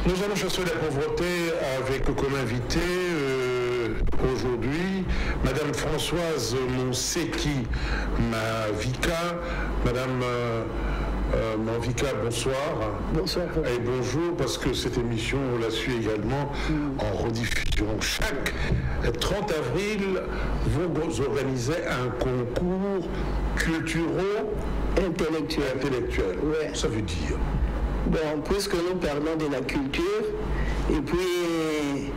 Nous allons chasser la pauvreté avec comme invité aujourd'hui Madame Françoise Monseki Mavika. Madame Mavika, bonsoir. Bonsoir. Et bonjour, parce que cette émission, on la suit également en rediffusion. Chaque 30 avril, vous organisez un concours culturo-intellectuel. Ouais. Ça veut dire? Bon, puisque nous parlons de la culture, et puis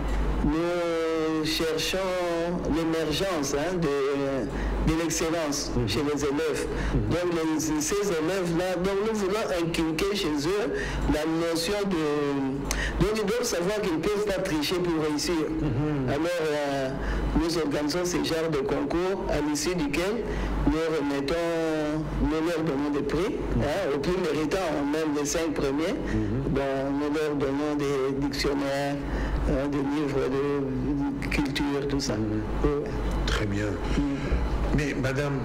nous cherchons l'émergence de l'excellence chez les élèves. Donc ces élèves-là, nous voulons inculquer chez eux la notion de... Donc ils doivent savoir qu'ils ne peuvent pas tricher pour réussir. Alors nous organisons ce genre de concours à l'issue duquel nous leur donnons des prix, aux plus méritants, même les 5 premiers. Nous leur donnons des dictionnaires, des livres de culture, tout ça. Très bien. Mais madame,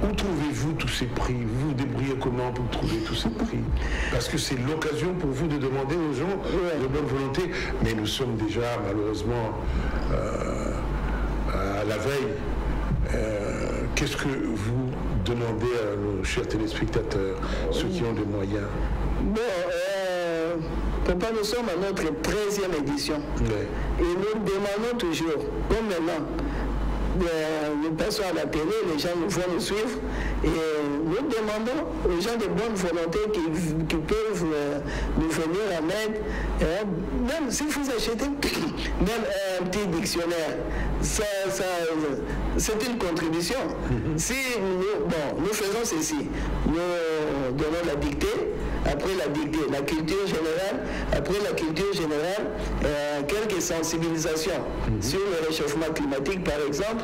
où trouvez-vous tous ces prix? Vous vous débrouillez comment pour trouver tous ces prix? Parce que c'est l'occasion pour vous de demander aux gens de bonne volonté. Mais nous sommes déjà malheureusement à la veille. Qu'est-ce que vous demandez à nos chers téléspectateurs, ceux qui ont des moyens? Papa, nous sommes à notre 13e édition. Et nous demandons toujours, comme maintenant, nous passons à la télé, les gens nous vont nous suivre, et nous demandons aux gens de bonne volonté qui peuvent nous venir en aide, même si vous achetez même un petit dictionnaire, c'est une contribution. Si nous faisons ceci, nous donnons la dictée, après la dictée, la culture générale, après la culture générale, quelques sensibilisations sur le réchauffement climatique, par exemple,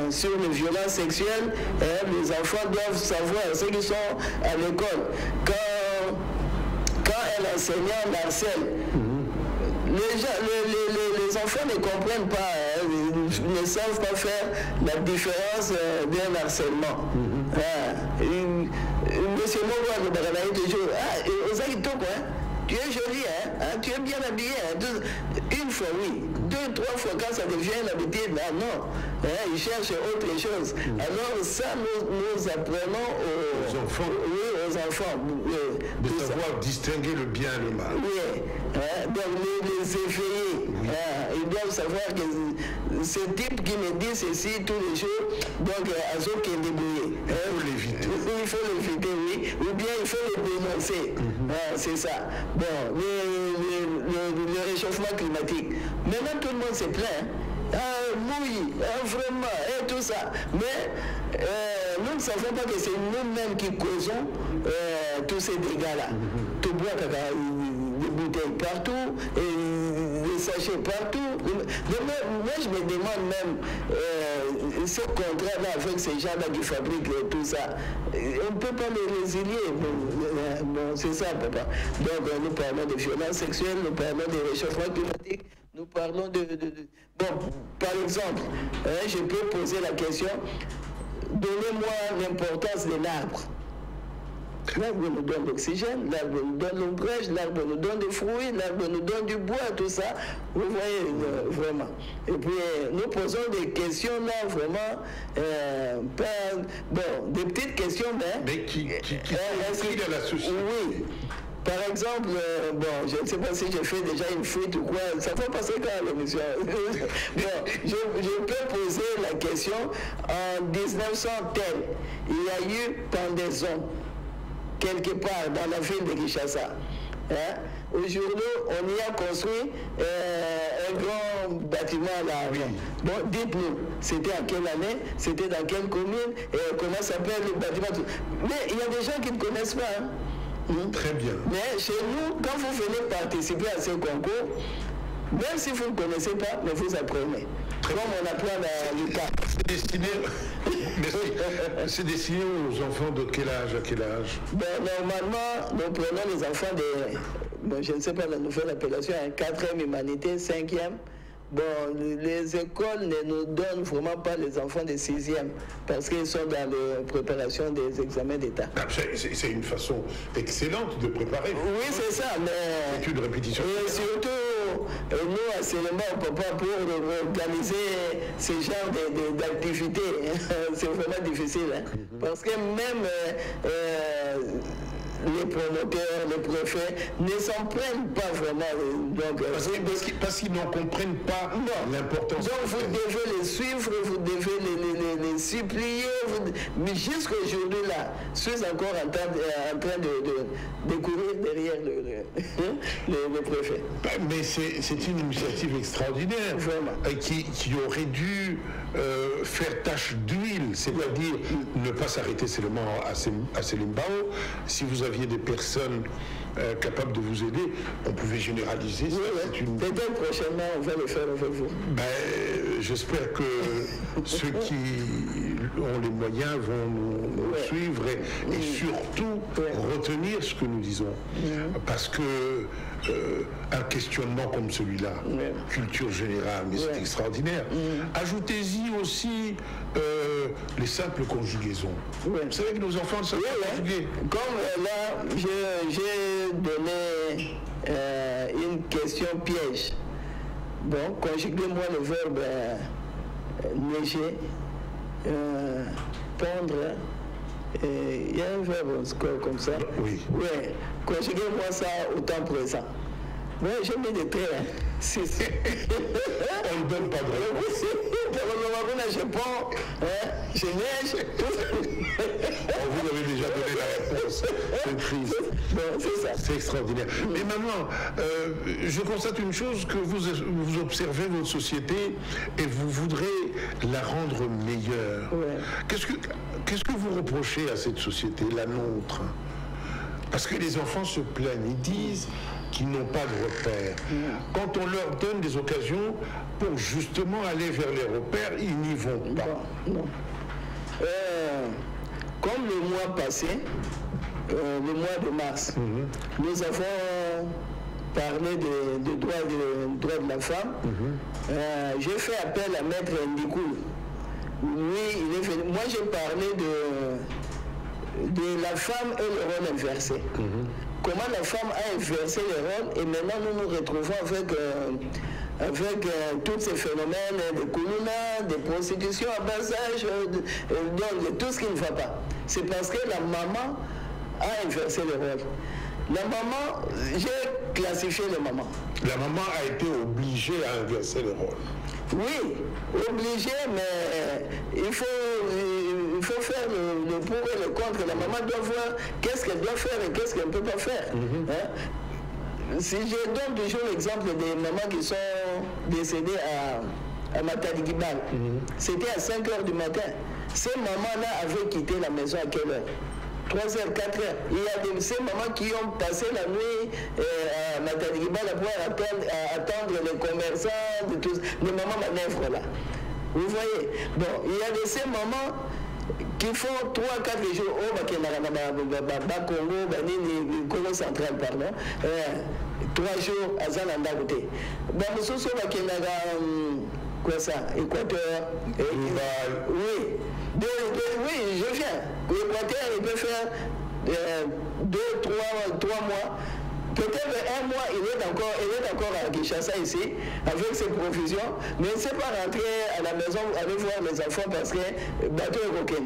sur les violences sexuelles. Les enfants doivent savoir, ceux qui sont à l'école, quand un enseignant harcèle, les enfants ne comprennent pas, ne savent pas faire la différence d'un harcèlement. Monsieur Mowa, le toujours, tu es joli, tu es bien habillé. Une fois, oui. 2, 3 fois, quand ça devient l'habitude, non. Ils cherchent autre chose. Alors ça, nous apprenons aux enfants. Oui, aux enfants. De savoir distinguer le bien et le mal. Oui. Donc les éveiller. Ils doivent savoir que ce type qui me dit ceci tous les jours, donc à ce qu'il est débrouillé. Il faut l'éviter. Il faut l'éviter, oui. Ou bien il faut le dénoncer. C'est ça. Bon, le réchauffement climatique. Maintenant, tout le monde se plaint. Mouille, vraiment, et tout ça. Mais nous ne savons pas que c'est nous-mêmes qui causons tous ces dégâts-là. Tout bois, des bouteilles partout, et des sachets partout. Moi, je me demande même ce contrat-là avec ces gens-là qui fabriquent tout ça. On ne peut pas les résilier. Bon, c'est ça, papa. Donc, nous parlons de violences sexuelles, nous parlons de réchauffement climatique. Nous parlons Bon, par exemple, je peux poser la question, donnez-moi l'importance de l'arbre. L'arbre nous donne l'oxygène, l'arbre nous donne l'ombrage, l'arbre nous donne des fruits, l'arbre nous donne du bois, tout ça. Vous voyez, vraiment. Et puis, nous posons des questions là, vraiment, des petites questions, mais qui s'inscrivent dans la société. Oui. Par exemple, je ne sais pas si j'ai fait déjà une fuite ou quoi, ça fait passer quand l'émission. Je peux poser la question, en 1900 tel, il y a eu pendaison quelque part dans la ville de Kinshasa. Aujourd'hui, on y a construit un grand bâtiment là. Bon, dites-nous, c'était à quelle année, c'était dans quelle commune, et comment s'appelle le bâtiment. Mais il y a des gens qui ne connaissent pas. Très bien. Mais chez nous, quand vous venez participer à ce concours, même si vous ne connaissez pas, mais vous apprenez. Comme on apprend le cas. C'est destiné aux enfants de quel âge à quel âge? Normalement, nous prenons les enfants je ne sais pas la nouvelle appellation, 4e humanité, 5e. Bon, les écoles ne nous donnent vraiment pas les enfants de 6e parce qu'ils sont dans la préparation des examens d'État. C'est une façon excellente de préparer. Oui, c'est ça, mais... C'est une répétition. Et surtout, nous, à Séléma, on ne peut pas pour organiser ce genre d'activités. C'est vraiment difficile. Hein? Parce que même les promoteurs, les préfets ne s'en prennent pas vraiment. Donc, parce qu'ils n'en comprennent pas l'importance. Donc vous devez les suivre, vous devez les supplier. Mais jusqu'aujourd'hui là, je suis encore en train de courir derrière le préfet. Mais c'est une initiative extraordinaire qui aurait dû faire tache d'huile, c'est-à-dire ne pas s'arrêter seulement à Selimbao. Si vous aviez des personnes capables de vous aider, on pouvait généraliser. Peut-être prochainement, on va le faire avec vous. J'espère que ceux qui ont les moyens vont nous suivre et surtout retenir ce que nous disons. Parce que un questionnement comme celui-là, culture générale, mais c'est extraordinaire. Ajoutez-y aussi les simples conjugaisons. Vous savez que nos enfants ne savent pas conjuguer. Comme là, j'ai donné une question piège. Bon, conjuguez-moi le verbe neiger, pondre. Il y a un verbe comme ça. Oui. Conjuguez-moi ça au temps présent. Oui, j'ai mis des traits. Hein. On ne donne pas de réponse. Je pends, je neige. Vous avez déjà donné la réponse. C'est triste. C'est extraordinaire. Mais maman, je constate une chose, que vous observez votre société et vous voudrez la rendre meilleure. Qu'est-ce que vous reprochez à cette société, la nôtre? Parce que les enfants se plaignent, ils disent qu'ils n'ont pas de repères. Quand on leur donne des occasions pour justement aller vers les repères, ils n'y vont pas. Non. Comme le mois passé, le mois de mars, nous avons parlé des droits de la femme. J'ai fait appel à Maître Ndikoulou. Lui, il est venu. Moi, j'ai parlé de la femme et le rôle inversé. Comment la femme a inversé le rôle et maintenant nous nous retrouvons avec tous ces phénomènes de kuluna, de prostitution à bas âge, donc tout ce qui ne va pas. C'est parce que la maman a inversé le rôle. La maman, j'ai classifié les mamans. La maman a été obligée à inverser le rôle. Oui, obligée, mais il faut faire le pour et le contre. La maman doit voir qu'est-ce qu'elle doit faire et qu'est-ce qu'elle ne peut pas faire. Si je donne toujours l'exemple des mamans qui sont décédées à Matadi Gibal, c'était à 5 h du matin. Ces mamans-là avaient quitté la maison à quelle heure? 3 h, 4 h. Il y a ces mamans qui ont passé la nuit à Matadi Gibal pour attendre les commerçants, les mamans manœuvres là. Vous voyez? Bon, il y a de ces mamans qui font 3-4 jours au Congo central, pardon. 3 jours à Zalanda côté. Quoi ça? Équateur. Oui. Oui, je viens. L'Équateur, il peut faire 2, 3 mois. Peut-être 1 mois, il est encore à Kinshasa ici, avec ses provisions, mais il ne sait pas rentrer à la maison, aller voir les enfants parce que bateau est coquin.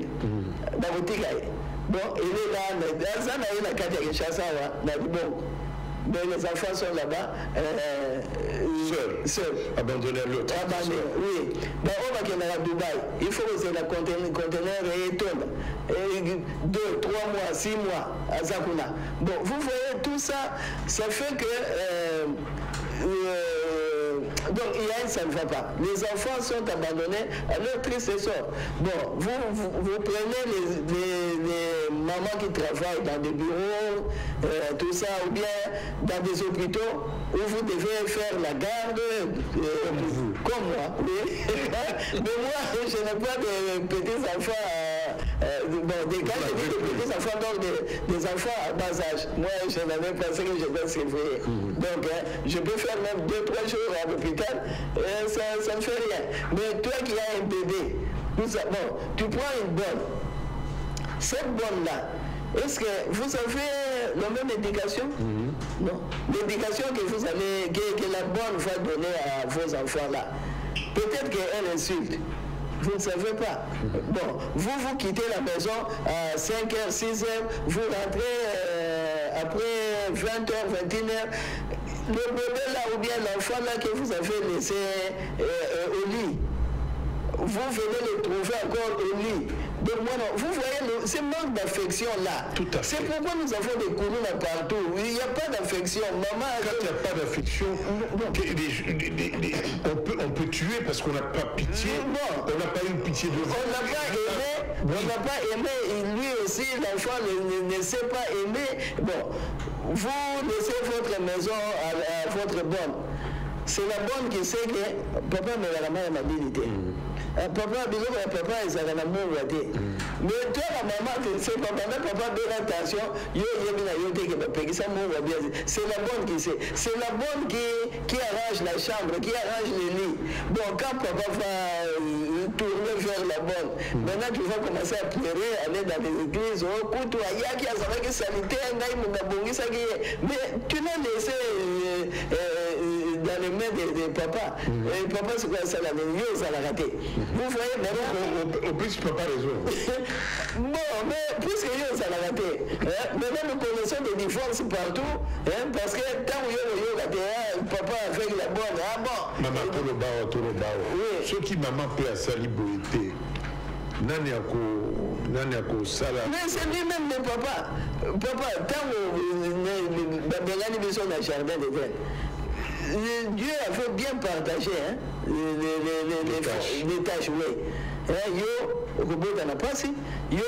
Bon, il est là, il est à Kinshasa, bon. Mais les enfants sont là-bas, seuls. Abandonnés à l'autre. Abandonnés, oui. Ben, on va qu'il y à Dubaï. Il faut que le conteneur tombe. 2, 3 mois, 6 mois à Zakuna. Bon, vous voyez tout ça, ça fait que donc il y a ça ne va pas. Les enfants sont abandonnés à leur triste sort. Bon, vous prenez les mamans qui travaillent dans des bureaux, tout ça, ou bien dans des hôpitaux où vous devez faire la garde, comme moi. Oui. Mais moi, je n'ai pas de petits enfants bon, des cas, j'ai dit des petits enfants, donc des enfants à bas âge. Moi, je n'avais pas ce que je dois surveiller. Donc, je peux faire même 2-3 jours à l'hôpital, ça ne fait rien. Mais toi qui as un bébé, bon, tu prends une bonne. Cette bonne-là, est-ce que vous avez la même éducation? Non. L'éducation que vous allez, que la bonne va donner à vos enfants-là, peut-être qu'elle insulte. Vous ne savez pas. Bon, vous quittez la maison à 5h, 6h, vous rentrez après 20h, 21h. Le bébé là ou bien l'enfant là que vous avez laissé au lit, vous venez le trouver encore au lit. Donc, vous voyez, ce manque d'affection là, c'est pourquoi nous avons des couloirs partout. Il n'y a pas d'affection. Maman, quand il n'y a pas d'affection, on peut tuer parce qu'on n'a pas pitié. On n'a pas eu pitié de vous. On n'a pas aimé, et lui aussi, l'enfant ne sait pas aimer. Bon, vous laissez votre maison à votre bonne. C'est la bonne qui sait que papa m'a dit. Papa, ils ont un amour. Mais toi, la maman, c'est papa, attention, c'est la bonne qui sait. C'est la bonne qui arrange la chambre, qui arrange le lit. Donc, quand papa va tourner vers la bonne, maintenant tu vas commencer à pleurer, aller dans les églises, mais tu l'as laissé dans les mains de papa. Et papa, c'est quoi ça, la ça l'a raté. Vous voyez, maintenant. Au plus, papa raison. Bon, mais puisque ça l'a raté, maintenant nous connaissons des différences partout, parce que tant que papa avec la bonne, maman, tout le bao. Ce qui maman peut à Saliboïté, nani ako sala. Mais c'est lui-même le papa. Papa, tant que nous sommes dans le jardin de terre. Dieu a fait bien partager les tâches. Yo, Robota n'a pas si. Yo,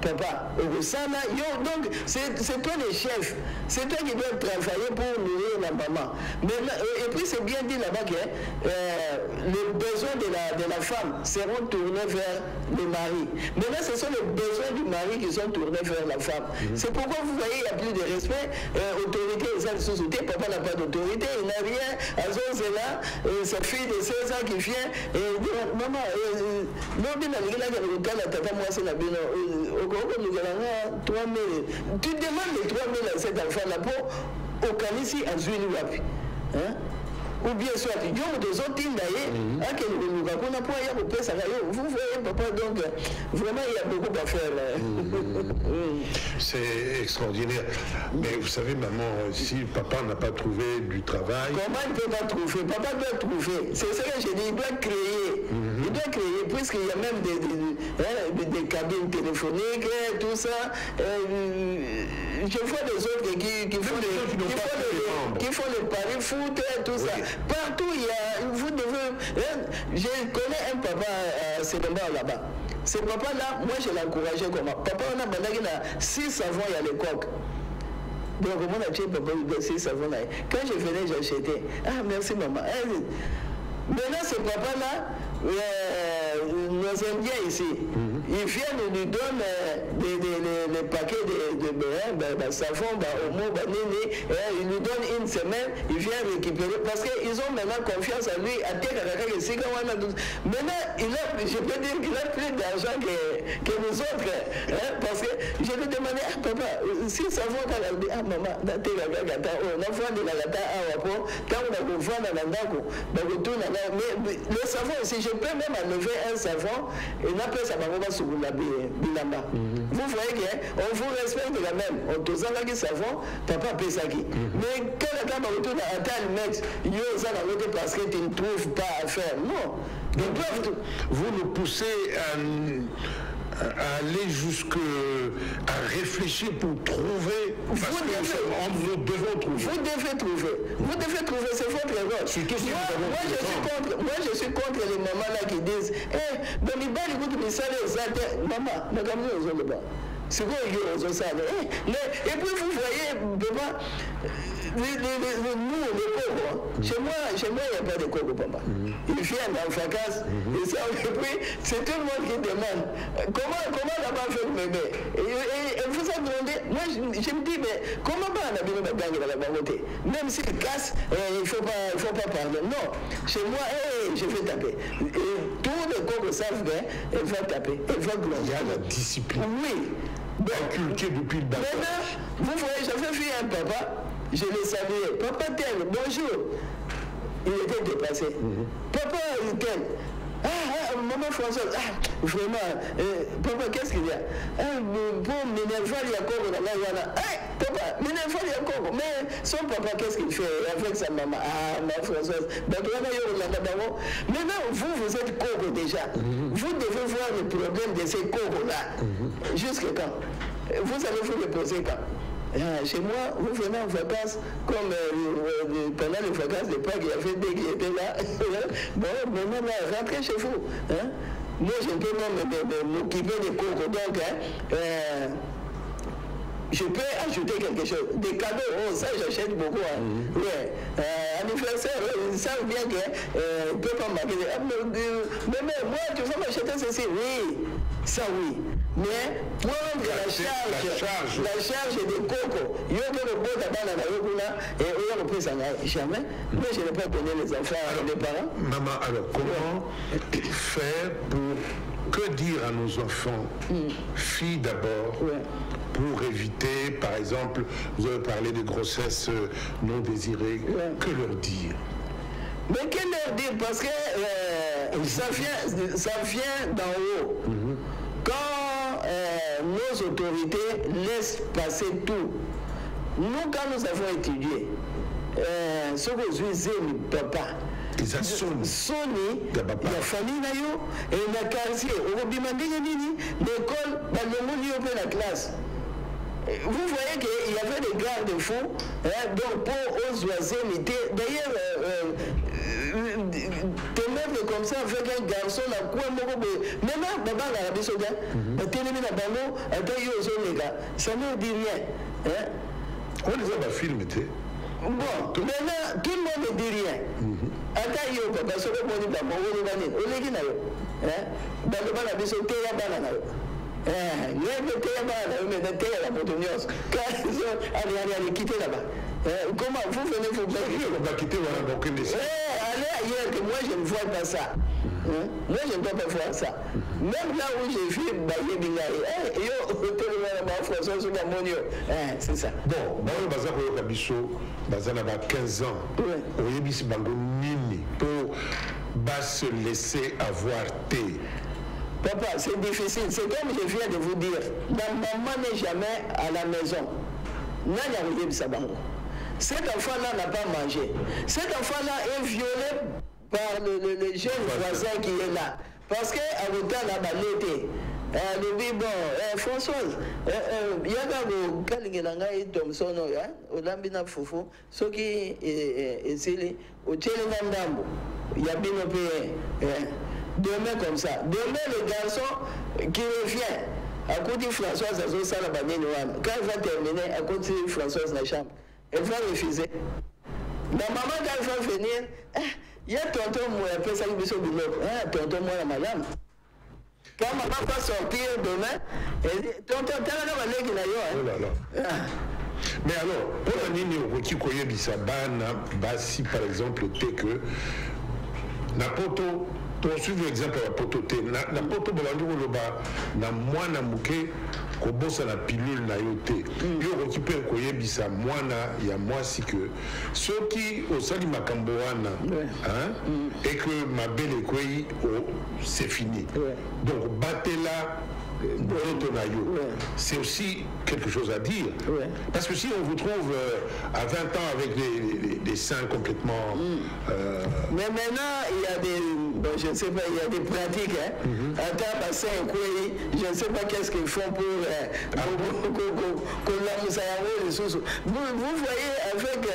papa, donc c'est toi le chef. C'est toi qui dois travailler pour nourrir la maman. Et puis c'est bien dit là-bas que les besoins de la femme seront tournés vers le mari. Maintenant, ce sont les besoins du mari qui sont tournés vers la femme. C'est pourquoi vous voyez, il n'y a plus de respect. Autorité, ça sous-sauté, papa n'a pas d'autorité, il n'a rien. Azos est là, sa fille de 16 ans qui vient et dit, maman, tu demandes les 3 000 à cet enfant-là pour Okanisi à Zouini-Wapi. Ou bien soit, il y a des autres vous voyez, papa, donc vraiment il y a beaucoup à faire. C'est extraordinaire. Mais vous savez, maman, si papa n'a pas trouvé du travail. Comment il ne peut pas trouver? Papa doit trouver. C'est ce que je dis, il doit créer. Il doit créer, puisqu'il y a même des cabines téléphoniques, tout ça. Je vois des autres qui font les paris foot, tout ça. Partout, il y a, vous devez, je connais un papa à Sédemba là-bas. Ce papa-là, moi je l'ai encouragé comme papa, on a bandé 6 savons à l'époque. Donc, on a tué papa, 6 savons là. Quand je venais, j'achetais. Ah, merci maman. Maintenant, ce papa-là, nos Indiens ici, ils viennent, ils nous donnent des paquets de savon, homo, ils nous donnent une semaine, ils viennent récupérer, parce qu'ils ont maintenant confiance en lui, maintenant, je peux dire qu'il a plus d'argent que nous autres, parce que je lui demandais, papa, si le savon, maman, mais le savon aussi, je peux même enlever un savon et n'appelle ça sur la bilamba. Vous voyez qu'on vous respecte quand même. On te dit que savon, papa paie ça qui. Mais quand la dame retourne à tel mètre, il y a l'autre parce que tu ne trouves pas à faire. Non. Vous nous poussez à aller jusqu'à réfléchir pour trouver. Nous devons trouver. Vous devez trouver, c'est votre erreur. Moi, je suis contre les mamans là qui disent maman, C'est quoi ils ça? Et puis vous voyez, papa, nous, les cocos, chez moi, il n'y a pas de coco, papa. Ils viennent en vacances, et puis c'est tout le monde qui demande comment là-bas fait le bébé. Et vous avez demandé, moi je me dis, mais comment on a bien la gangue là-bas côté? Même s'il casse, il ne faut pas parler. Non, chez moi, je vais taper. Et tous les cocos savent bien, elle va taper, elle va glander. Il y a la discipline. Oui. Inculqué depuis le bas. Maintenant, vous voyez, j'avais vu un papa, je l'ai salué. Papa tel, bonjour. Il était dépassé. Papa tel. Maman Françoise, vraiment, papa, qu'est-ce qu'il y a? Pour Minerval, il y a quoi dans la papa, Minerval, il y a quoi? Mais son papa, qu'est-ce qu'il fait avec sa maman? Ma Françoise. Maintenant, vous êtes coco déjà. Vous devez voir le problème de ces cocos-là. Jusqu'à quand? Vous allez vous le poser quand? Chez moi, vous venez en vacances, comme pendant les vacances de Pâques, il y avait des qui étaient là. Bon, maintenant, rentrez chez vous. Moi, je peux même m'occuper des cocos. Donc, je peux ajouter quelque chose. Des cadeaux, ça j'achète beaucoup. Ouais. Anniversaire, ils savent bien qu'ils ne peuvent pas marquer. Mais moi, tu vas m'acheter ceci? Oui, ça oui. Mais prendre la charge des cocos, il y a que le beau tabac dans la rue, et il y a le prix, ça n'a jamais. Moi, je n'ai pas donné les enfants des parents. Maman, alors comment faire pour que dire à nos enfants, filles d'abord, pour éviter, par exemple, vous avez parlé de grossesse non désirée, que leur dire? Mais que leur dire? Parce que ça vient d'en haut. Quand nos autorités laissent passer tout, nous, quand nous avons étudié, ce que je disais, papa, Sony, la famille et la quartier, l'école, la classe. Vous voyez qu'il y avait des garde-fous, donc pour aux oiseaux, d'ailleurs, te mettre comme ça avec un garçon, maintenant, Baba l'Arabie Saoudite, ça ne dit rien. On les a pas filmés. Bon, maintenant, tout le monde ne dit rien. Attends, yo, papa, ce que je dis, on est qui n'a eu. Dans le Baba l'Arabie Saoudite, il y a banana. Quitter là-bas. Comment vous venez vous allez ailleurs que moi je ne vois pas ça. Moi je ne peux pas voir ça. Même là où j'ai vu Baye Bingaï, c'est ça. Bon, Baza Kabiso, Baza n'a pas 15 ans. Oyebisi Bango Nini pour se laisser avoir thé. Papa, c'est difficile. C'est comme je viens de vous dire. Ma maman n'est jamais à la maison. Cet enfant-là n'a pas mangé. Cet enfant-là est violé par le jeune voisin qui est là. Parce qu'à l'hôtel, là-bas, l'été, le dit, bon, Françoise, il y a un Kalinganga Thompson, au Lambina Foufou, ce qui est ici, au Tchélénandambo, il y a bien un pays. Demain comme ça. Demain, le garçon qui revient, à côté de Françoise, quand elle va terminer, à côté de Françoise dans la chambre, elle va refuser. La maman, quand elle va venir, il y a tonton moi, après ça, il me dit, tonton moi, la madame. Quand maman va sortir demain, elle dit, tonton, t'as la maman qui n'a pas. Mais alors, pour la ligne qui connaît Bissabana, Bassi par exemple, était que n'importe pour suivre l'exemple de la pototé, na poto bolandi koloba na mwana muke kobosa la pilule na yote. Yo qui peut koyebisa mwana ya mwasi que ceux qui au sali makambo wana et que ma belle ekoyi c'est fini. Donc battez-la. C'est aussi quelque chose à dire. Parce que si on vous trouve à 20 ans avec des seins complètement... Mais maintenant, il y a des... Bon, je ne sais pas, il y a des pratiques. Je ne sais pas qu'est-ce qu'ils font pour vous voyez, avec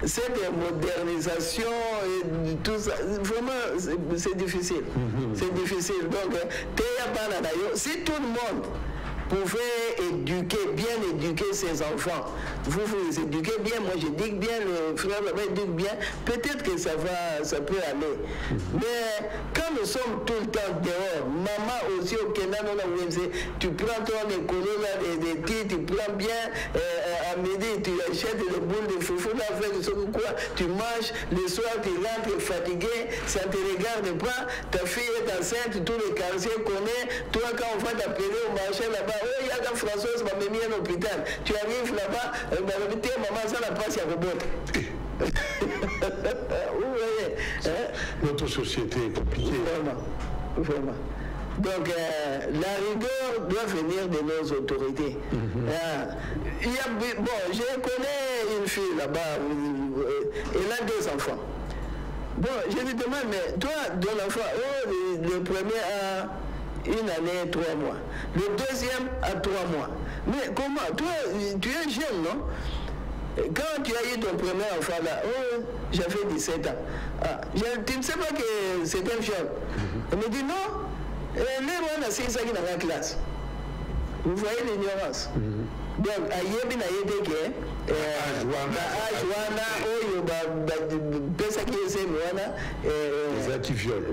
cette modernisation et tout ça, vraiment, c'est difficile. C'est difficile. Donc, si tout le monde pouvez bien éduquer ses enfants. Vous éduquez bien, moi j'éduque bien, le frère là-bas éduque bien, peut-être que ça peut aller. Mais quand nous sommes tout le temps dehors, maman aussi au Kenya, tu prends ton écolo là, des titres, tu prends bien, à midi tu achètes des boules de foufou là, quoi, tu manges, le soir tu rentres fatigué, ça ne te regarde pas, ta fille est enceinte, tous les quartiers connaissent, toi quand on va t'appeler au marché là-bas, oh il y a quand Françoise m'a mis à l'hôpital, tu arrives là-bas, maman ça n'a pas si à robot. Notre société est compliquée. Vraiment. Donc, la rigueur doit venir de nos autorités. Je connais une fille là-bas, elle a 2 enfants. Bon, je lui demande, mais toi, ton enfant, le premier a 1 année, 3 mois. Le deuxième a 3 mois. Mais comment? Toi, tu es jeune, non? Quand tu as eu ton premier enfant là, j'avais 17 ans. Tu ne sais pas que c'est un viol. Elle me dit non. Les gens, c'est ça qui est dans la classe. Vous voyez l'ignorance. Donc, ayebi na yedeke, ajwana,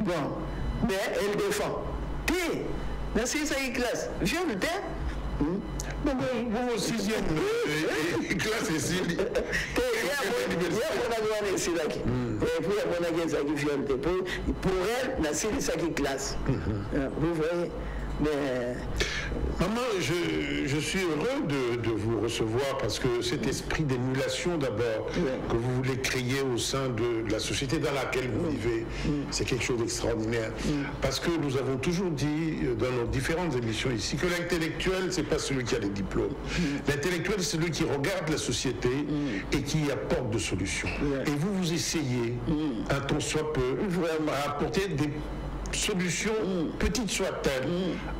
bon, mais elle défend. Dans c'est ça qui classe. Viol, vous au 6e classe ici. Pour elle, c'est ça qui classe. Vous voyez? Mais... Maman, je suis heureux de vous recevoir parce que cet esprit d'émulation d'abord que vous voulez créer au sein de la société dans laquelle vous vivez, c'est quelque chose d'extraordinaire. Parce que nous avons toujours dit dans nos différentes émissions ici que l'intellectuel, c'est pas celui qui a les diplômes. L'intellectuel, c'est celui qui regarde la société et qui apporte des solutions. Et vous essayez, un tant soit peu, à apporter des solution, petite soit-elle,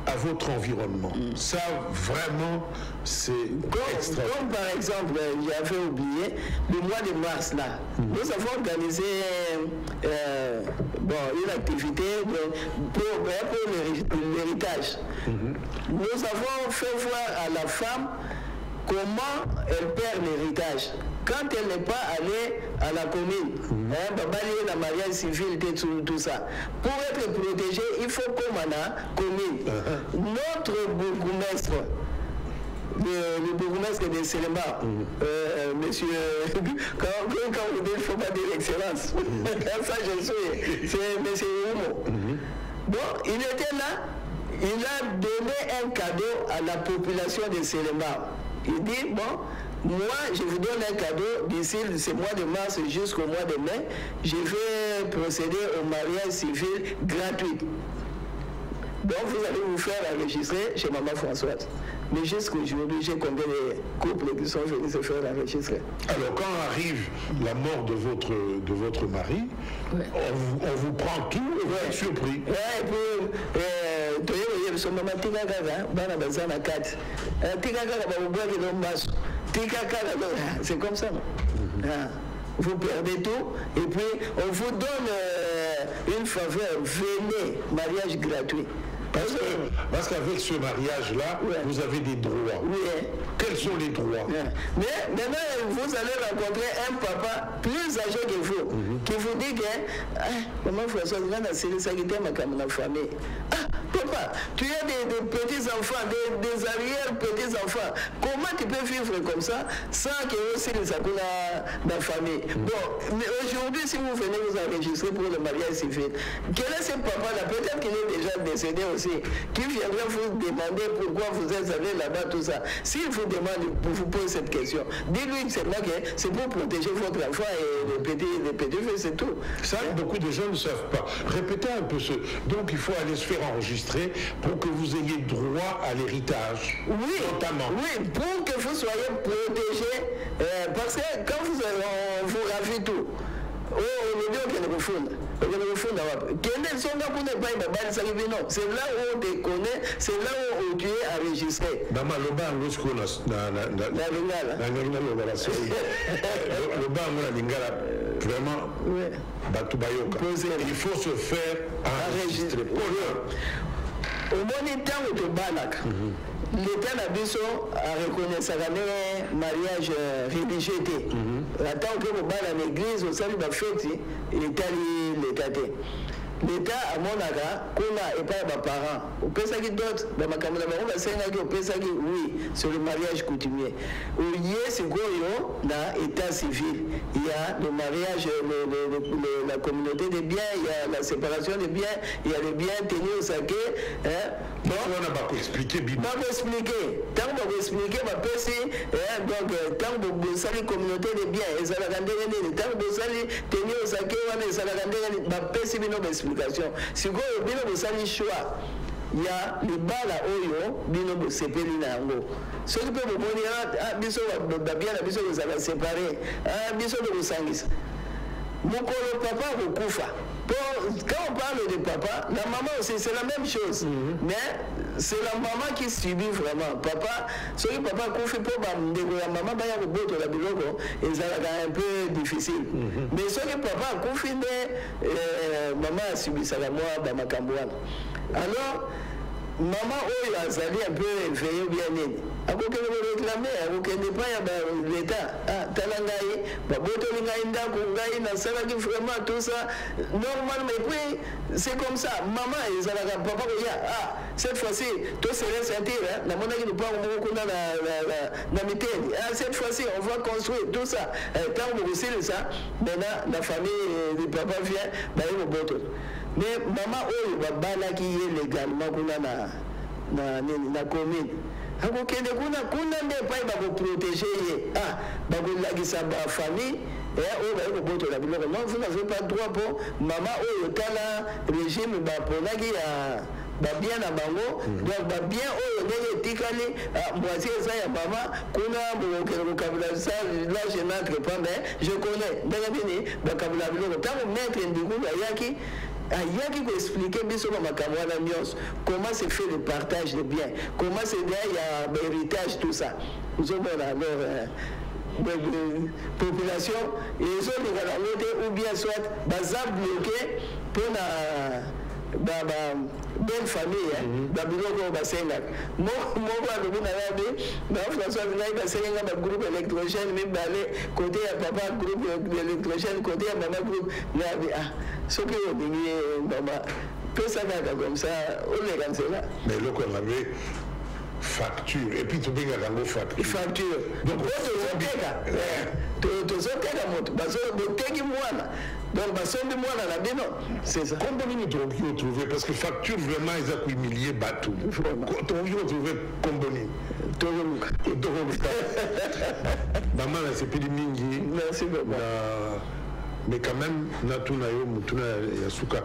à votre environnement. Ça, vraiment, c'est extraordinaire. Comme par exemple, j'avais oublié, le mois de mars, là, nous avons organisé une activité pour l'héritage. Nous avons fait voir à la femme comment elle perd l'héritage. Quand elle n'est pas allée à la commune, la mariage civil, tout ça. Pour être protégée, il faut qu'on a la commune. Notre bourgmestre, le bourgmestre de Séléma, monsieur, quand vous dites, il ne faut pas dire l'excellence. Ça, je sais, c'est monsieur Humo. Bon, il était là, il a donné un cadeau à la population de Séléma. Il dit, bon, moi, je vous donne un cadeau d'ici ce mois de mars jusqu'au mois de mai. Je vais procéder au mariage civil gratuit. Donc, vous allez vous faire enregistrer chez Maman Françoise. Mais jusqu'aujourd'hui, j'ai combien de couples qui sont venus se faire enregistrer. Alors, quand arrive la mort de votre mari, on vous prend tout et vous êtes surpris. C'est comme ça. Vous perdez tout et puis on vous donne une faveur, venez, mariage gratuit. Parce qu'avec ce mariage-là, vous avez des droits. Quels sont les droits? Mais maintenant, vous allez rencontrer un papa plus âgé que vous, qui vous dit que comment François, ma famille. Papa, tu as des petits-enfants, des arrière-petits-enfants. Comment tu peux vivre comme ça sans que aussi les accoula dans la famille? Bon, mais aujourd'hui, si vous venez vous enregistrer pour le mariage civil, quel est ce papa-là? Peut-être qu'il est déjà décédé aussi, qui viendra vous demander pourquoi vous êtes allé là-bas, tout ça. S'il vous demande, vous pose cette question, dis-lui seulement que c'est pour protéger votre enfant et les petits fils, c'est tout. Ça, beaucoup de gens ne savent pas. Répétez un peu ce. Donc, il faut aller se faire enregistrer pour que vous ayez droit à l'héritage. Oui, notamment. Oui, pour que vous soyez protégé, parce que quand on vous ravit tout, c'est là où on te connaît, c'est là où tu es enregistré. Il faut se faire enregistrer. Au moment où tu balak, l'État n'a pas reconnu ça comme mariage religieux. Attends que vous allez à l'église, vous savez, vous faites, l'État. L'État, à mon avis, qu'on a et pas les parents. Au Pessah qui d'autres, dans ma caméra, on va s'engager au Pessah qui, oui, sur le mariage coutumier. Au lieu, c'est quoi, dans l'état civil. Il y a le mariage, la communauté des biens, il y a la séparation des biens, il y a les biens tenus au saké. Donc, on n'a pas expliqué, Bibi. Pas expliquer. Tant que vous expliquez, ma personne, donc, tant que vous savez la communauté des biens, et ça la rendez tant que vous savez tenir au saké, ça la rendez ma personne, si vous avez un choix, il y a les balles à Oyo, bino bo sepeli na yango. Ce qui peut vous dire, biso babia na biso vous allez séparer, biso de vous sangisa. Mokolo papa vous koufa. Quand on parle de papa, la maman aussi c'est la même chose, mais c'est la maman qui subit vraiment. Papa, ce que papa koufi pour la maman baya ko boto la biloko, et ça un peu difficile. Mais ce que papa koufi maman a subi ça la moi ba makambwana. Alors maman oyo azali un peu éveillé bien nini. Akoke le réclamer, akoke ne pas ya l'État. Talangai, baboto lingai ndako ngai na sala ki vraiment tout ça. Normalement, mais puis c'est comme ça. Maman et zalaka papa ya cette fois-ci, tout serait sentir na mona ki ne pas on na na miteni. Cette fois-ci, on va construire tout ça. Quand on réussit ça, maintenant la famille du papa vient ba yo boto. Mais maman oyo babala ki légalement kuna na commune. Akokende kuna nde pai bakoprotéger ye bakolakisa bafamille oyo baye kobotola biloko non vous n'avez pas droit po mama oyo tala régime baponaki ya babien na bango donc babien oyo ndenge etikali moitié eza ya mama kuna bokokende kokabila ça là je n'entre pas mais je connais ndenge nini bakabila biloko ntango maître ndikulu ayaki ayaki ko expliquer biso ba makambo na nyonso comment se fait le partage des biens, comment c'est il y a l'héritage tout ça. Nous avons alors population et ils ont des ou bien soit bazar bloqué pour la belle famille babiloko basenga mo ba lobi na yabe ba François ngai basenga ba groupe électrogène même balé côté ya papa groupe électrogène côté ya maman groupe yabe ce que on dit maman que ça va comme ça on les cancela mais le qu'on avait facture et puis tu bien la facture donc to zokeka moto bazo boteki mwana donc basombi mwana na bino c'est ça combien de minutes on peut trouver parce que facture vraiment ils ont humilié bateau quand on peut trouver combien toromuka maman là c'est plus mingi merci beaucoup mais quand même natuna yo mutuna yasuka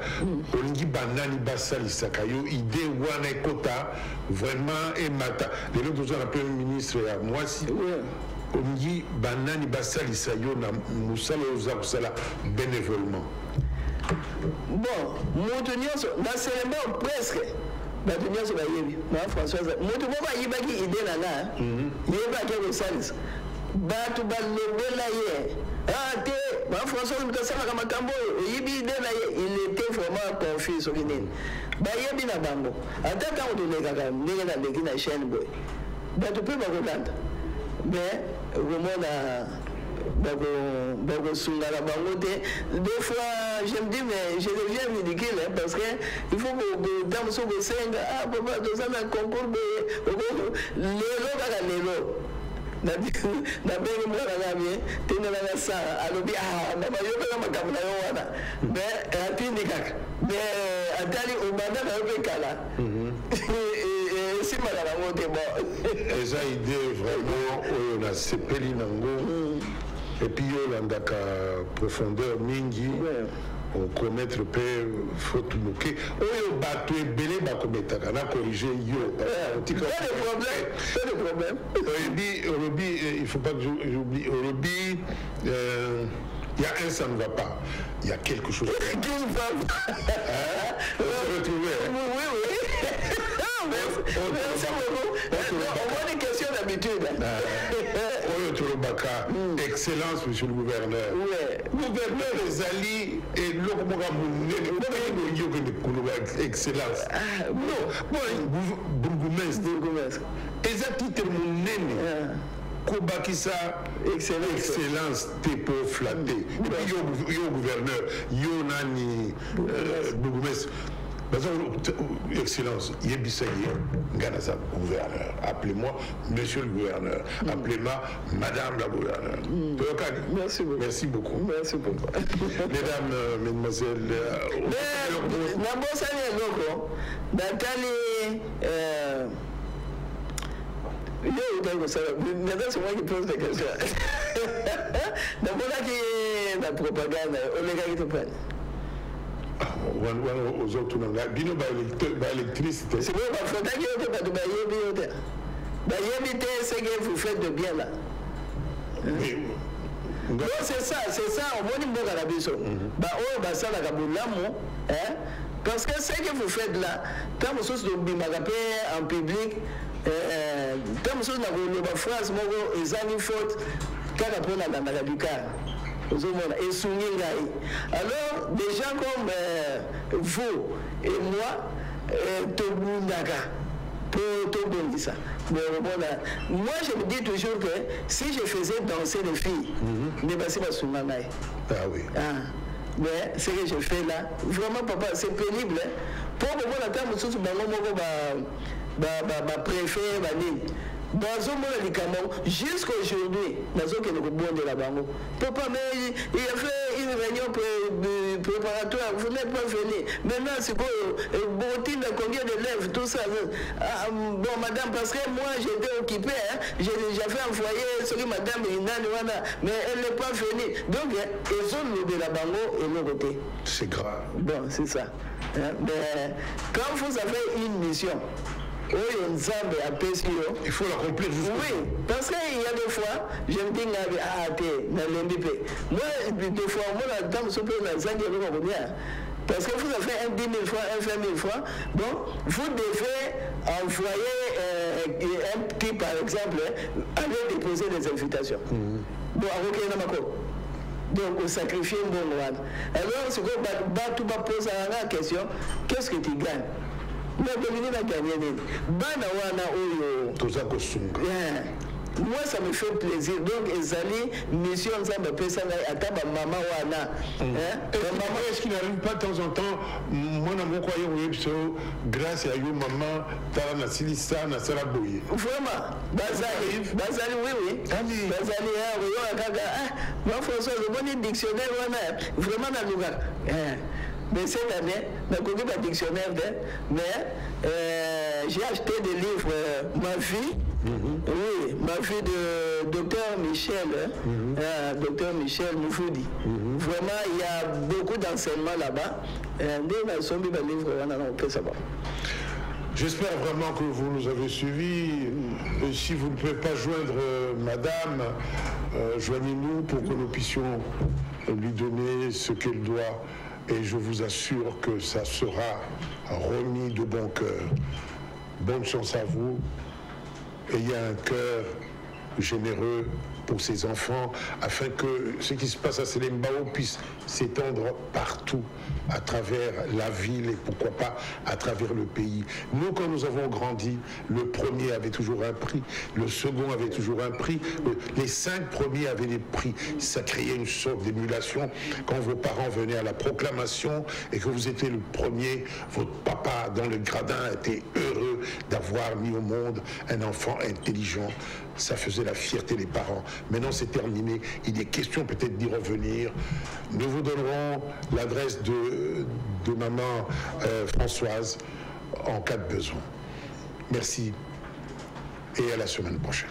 olingi banani basalisaka yo idée wana ekota vraiment emata lelo toza na premier ministre ya mwasi olingi banani basalisa yo na musala oza kusala bénévolement bon mutu nyonso na célébré presque bato nyonso bayebi ma François mutu moko ayibaki idée na nga yebaki kosalisa bato balobela ye te François Mutasalaka makambo oyibi ide na ye il était vraiment confus sur nini bayebi na bango ata ntango tolekaka ndenge na leki na chaîne boye bato mpe bakolanda mais komona bakosungana bango te des fois je me dis mais je deviens ridicule parce que il faut que dans mosusu kosenga papa toza na concours boye lelo kaka lelo na bengi mwana nami tena na saa alobi na bayopela makambo na yo wana mais atindi kaka mais atali obanda na yo pe kala esimaka nango te bon eza idée vraiment oyo na sepeli nango et puis yolandaka profondeur mingi connaître pe faute moke oyo bato ebele bakometaka na corriger yo pas de problème Orobi il faut pas que j'oublie Orobi il y a un ça ne va pas il y a quelque chose qui ne va pas on se retrouver oui merci beaucoup on voit des questions d'habitude Tolobaka, excellence, monsieur le gouverneur. Gouverneur des alliés et excellence. Bourgoumestre. Exactement, Kobakisa, excellence, t'es pour flatter. Et puis, yo gouverneur, yo nani, bourgmestre. Excellence, Yebissaye, Ganasa, gouverneur. Appelez-moi monsieur le gouverneur. Appelez-moi madame la gouverneure. Merci beaucoup. Merci beaucoup. Merci beaucoup. Mesdames, mesdemoiselles, maintenant c'est moi qui pose la question. D'abord là qui est la propagande, on les gars qui te prennent. Aux autres, électricité. C'est bon, il faut que c'est que vous faites de bien là. Non, c'est ça, on va dire que la biso. Ça la parce que ce que vous faites là, quand vous êtes en public, quand vous êtes dans la phrase, ils ont une faute, quand on a la ducar. Alors, des gens comme vous et moi, moi, je me dis toujours que si je faisais danser les filles, ah oui. Mais ce que je fais là, vraiment, papa, c'est pénible. Pour moi, la table, préfet, jusqu'à aujourd'hui, de la banque. Papa, mais il a fait une réunion préparatoire, vous n'êtes pas venu. Maintenant, c'est quoi, combien d'élèves, tout ça. Bon, madame, parce que moi, j'étais occupé, j'ai fait envoyer ce que madame mais elle n'est pas venue. Donc, ils ont le de la banque et le côté. C'est grave. Bon, c'est ça. Mais quand vous avez une mission, il faut l'accomplir jusqu'au bout. Oui, parce qu'il y a des fois, je me dis, moi, des fois, moi, la dame se peut parce que vous avez fait un 10 000 francs, un 20 000 francs, donc vous devez envoyer un petit, par exemple, aller déposer des invitations. Bon, donc, on sacrifie un bon roi. Alors, ce que tu vas poser la question, qu'est-ce que tu gagnes? Moi, ça me fait plaisir. Donc, Ezali, mission, ça me fait ça. Maman, est-ce qu'il n'arrive pas de temps en temps, moi, je crois grâce à vous, maman, t'as la silissa, na salaboye. Vraiment, Bazali, oui. Bazali, moi, François, le bon dictionnaire, vraiment, dans le mais cette année, je n'ai pas de dictionnaire, mais j'ai acheté des livres, ma vie, oui, ma vie de docteur Michel, docteur Michel Moufoudi. Vraiment, il y a beaucoup d'enseignements là-bas. J'espère vraiment que vous nous avez suivis. Et si vous ne pouvez pas joindre madame, joignez-nous pour que nous puissions lui donner ce qu'elle doit. Et je vous assure que ça sera remis de bon cœur. Bonne chance à vous. Ayez un cœur généreux pour ces enfants, afin que ce qui se passe à Selembao puisse s'étendre partout, à travers la ville et pourquoi pas à travers le pays. Nous, quand nous avons grandi, le premier avait toujours un prix, le second avait toujours un prix, les 5 premiers avaient des prix. Ça créait une sorte d'émulation. Quand vos parents venaient à la proclamation et que vous étiez le premier, votre papa dans le gradin était heureux d'avoir mis au monde un enfant intelligent. Ça faisait la fierté des parents. Maintenant, c'est terminé. Il est question peut-être d'y revenir. Nous vous donnerons l'adresse de maman Françoise en cas de besoin. Merci et à la semaine prochaine.